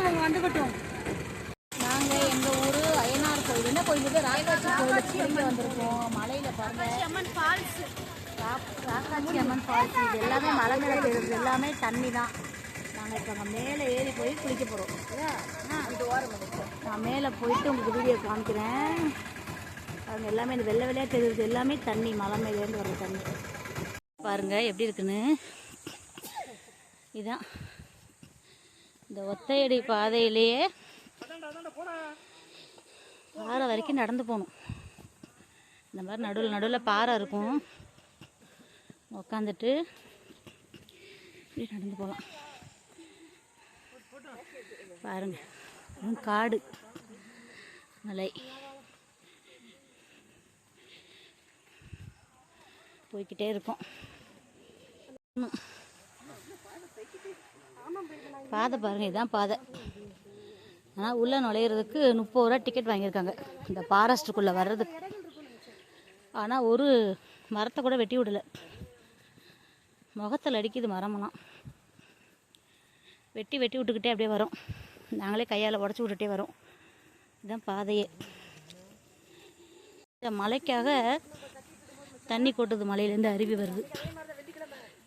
அவங்க வந்துக்கிட்டோம். நாங்கள் எங்கள் ஊர் அய்யனார் கோயில், என்ன கோயில் இது? ராக்காட்சி கோயிலுக்கு இங்கே வந்திருக்கோம். மலையில் பாருங்கள், அம்மன் ஃபால்ஸ், ராக்காட்சி அம்மன் ஃபால்ஸ். இது எல்லாமே மலை மேலே தெரியுது, எல்லாமே தண்ணி தான். நாங்கள் இப்போ அங்கே மேலே ஏறி போய் குளிக்க போகிறோம். நான் மேலே போயிட்டு உங்களுக்கு வீடியோ காமிக்கிறேன். அவங்க எல்லாமே இந்த வெள்ளை வெள்ளையாக தெரியுது, எல்லாமே தண்ணி, மலை மேலேருந்து வர்ற தண்ணி. பாருங்கள் எப்படி இருக்குன்னு. இதுதான் இந்த ஒத்தையடி பாதையிலேயே பாறை வரைக்கும் நடந்து போகணும். இந்த மாதிரி நடுவில் நடுவில் பாறை இருக்கும், உக்காந்துட்டு இப்படி நடந்து போகலாம். பாருங்க, காடு, மலை. போய்கிட்டே இருக்கும். பாதை பாருங்கள், இதுதான் பாதை. ஆனால் உள்ளே நுழையிறதுக்கு 30 ரூபா டிக்கெட் வாங்கியிருக்காங்க இந்த ஃபாரஸ்ட்டுக்குள்ளே வர்றதுக்கு. ஆனால் ஒரு மரத்தை கூட வெட்டி விடலை. முகத்தில் அடிக்குது மரமெல்லாம். வெட்டி விட்டுக்கிட்டே அப்படியே வரும். நாங்களே கையால் உடச்சி விட்டுட்டே வரோம். இதுதான் பாதையே. இந்த மலைக்காக தண்ணி கொட்டுது, மலையிலேருந்து அருவி வருது.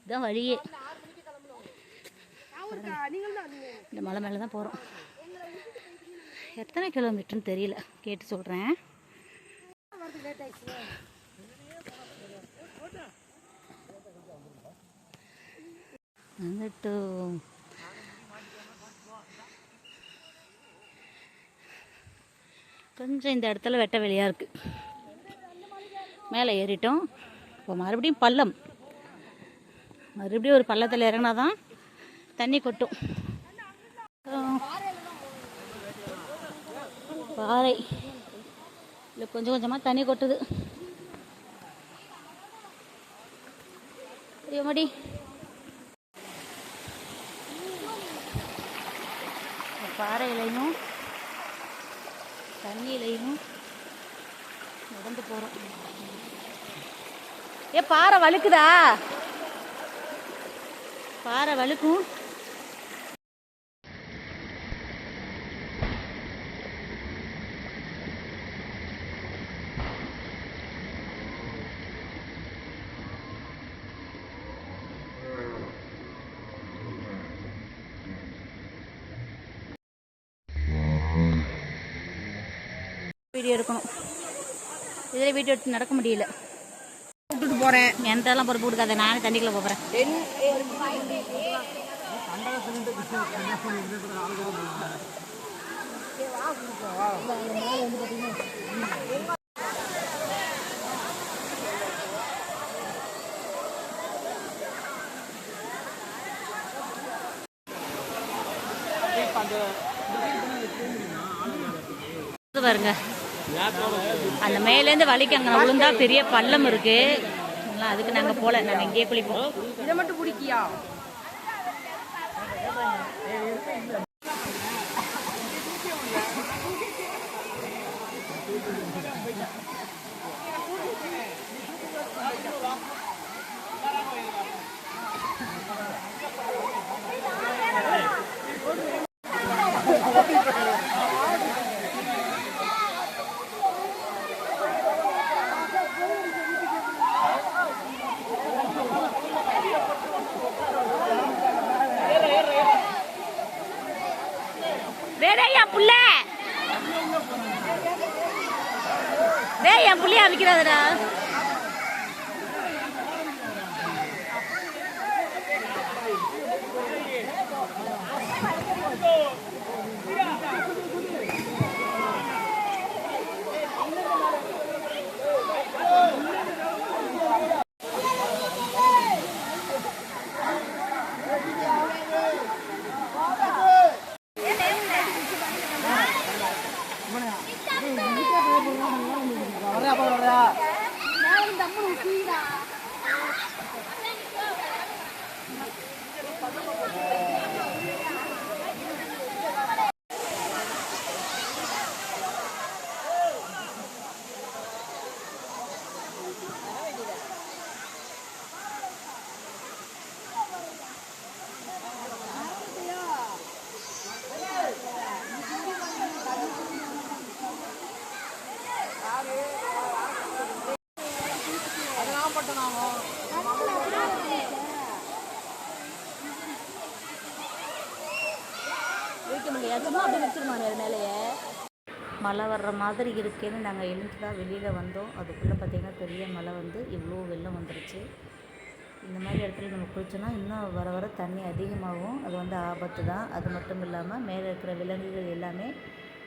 இதுதான் வழியே. இந்த மலை மேலே தான் போகிறோம். எத்தனை கிலோமீட்டர்னு தெரியல, கேட்டு சொல்கிறேன். வந்துட்டு கொஞ்சம் இந்த இடத்துல வெட்ட வெளியாக இருக்குது. மேலே ஏறிட்டோம். இப்போ மறுபடியும் பள்ளம், மறுபடியும் ஒரு பள்ளத்தில் இறங்கினா தான் தண்ணி கொட்டும். பாறை இல்லை, கொஞ்சம் கொஞ்சமாக தண்ணி கொட்டுது. மடி பாறையிலையும் தண்ணியிலையும் நடந்து போகிறோம். பாறை வழுக்குதா? பாறை வழுக்கும். வீடியோ எடுக்கணும். இதில் வீடியோ எடுத்து நடக்க முடியல. கூப்பிட்டு போகிறேன். என்கிட்டலாம் பொறுப்பு கொடுக்காத, நானே தண்ணிக்குள்ளே போகிறேன். பாருங்க, அந்த மேலேருந்து வலிக்கு அங்கே விழுந்தா பெரிய பள்ளம் இருக்கு. அதுக்கு நாங்கள் போல, நாங்கள் இங்கேயே குளிப்போம். இதை மட்டும் பிடிக்கியா? என் புள்ள என் புள்ளைய அமைக்கிறாதடா. Apa வைக்க முடியாது, சும்மா அப்படி வச்சுருமாங்க மேலேயே. மழை வர்ற மாதிரி இருக்கேன்னு நாங்கள் எழுந்து தான் வெளியில் வந்தோம். அதுக்குள்ளே பார்த்திங்கன்னா பெரிய மழை வந்து இவ்வளோ வெள்ளம் வந்துருச்சு. இந்த மாதிரி இடத்துல நம்ம குளிச்சோன்னா இன்னும் வர வர தண்ணி அதிகமாகும். அது வந்து ஆபத்து தான். அது மட்டும் இல்லாமல் மேலே இருக்கிற விலங்குகள் எல்லாமே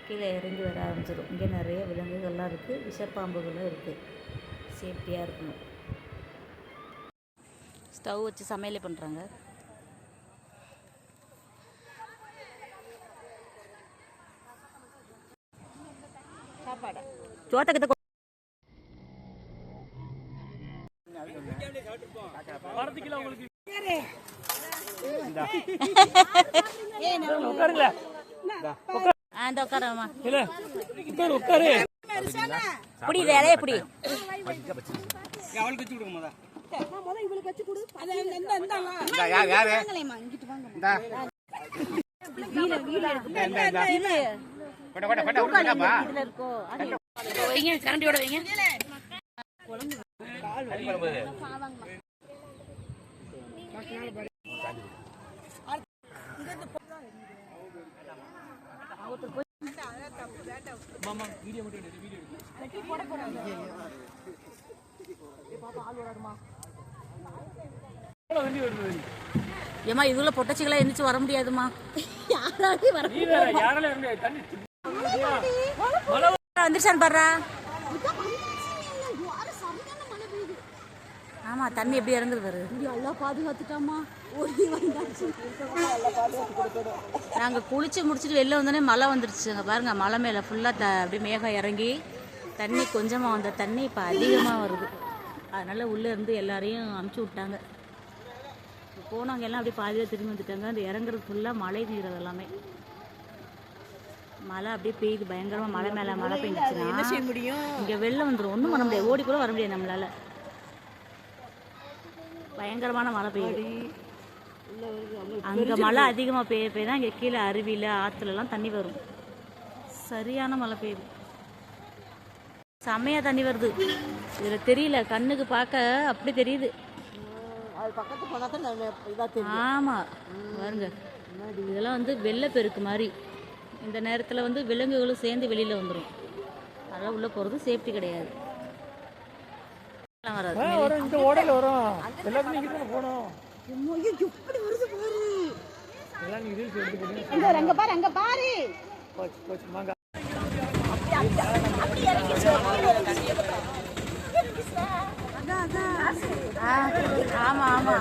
கீழே இறங்கி வர ஆரம்பிச்சிடும். இங்கே நிறைய விலங்குகள்லாம் இருக்குது, விஷப்பாம்புகளும் இருக்குது. சேஃப்டியாக இருக்கணும். ஸ்டவ் வச்சு சமையலே பண்ணுறாங்க. சாப்பாடு சோத்தக்கிட்ட உட்காரமா புடி இலைய புடி கரண்டியோட வைங்க. ஏமா இதுல பொட்டச்சிகளா எந்திரிச்சு வர முடியாதுமா. வந்துருச்சான்னு பாடுறா. ஆமா தண்ணி எப்படி இறங்குது பாரு. எல்லாம் பாதுகாத்துட்டாமா. நாங்க குளிச்சு முடிச்சுட்டு வெளில வந்தோடனே மழை வந்துருச்சுங்க பாருங்க. மலை மேல ஃபுல்லா அப்படியே மேகம் இறங்கி தண்ணி கொஞ்சமா வந்த தண்ணி இப்ப அதிகமா வருது. அதனால உள்ள இருந்து எல்லாரையும் அமுச்சு விட்டாங்க. போனவங்க எல்லாம் அப்படியே பாதியாக திரும்பி வந்துட்டாங்க. அந்த இறங்குறது ஃபுல்லாக மழை நீர். எல்லாமே மழை அப்படியே பெய்யுது பயங்கரமாக. மழை மேலே மழை பெய்ஞ்சிச்சுன்னா என்ன செய்ய முடியும்? இங்கே வெளில வந்துடும், ஒன்றும் பண்ண முடியாது. ஓடி கூட வர முடியாது நம்மளால. பயங்கரமான மழை பெய்யுது. அங்கே மழை அதிகமாக பெய்ய தான் இங்கே கீழே அருவியில் ஆற்றுலலாம் தண்ணி வரும். சரியான மழை பெய்யுது, செம்மையாக தண்ணி வருது. இதில் தெரியல, கண்ணுக்கு பார்க்க அப்படி தெரியுது. ஆமாம் பாருங்க, இதெல்லாம் வந்து வெள்ளப்பெருக்கு மாதிரி. இந்த நேரத்தில் வந்து விலங்குகளும் சேர்ந்து வெளியில் வந்துடும். அதெல்லாம் உள்ளே போகிறது சேஃப்டி கிடையாது. ஆமா ஆமா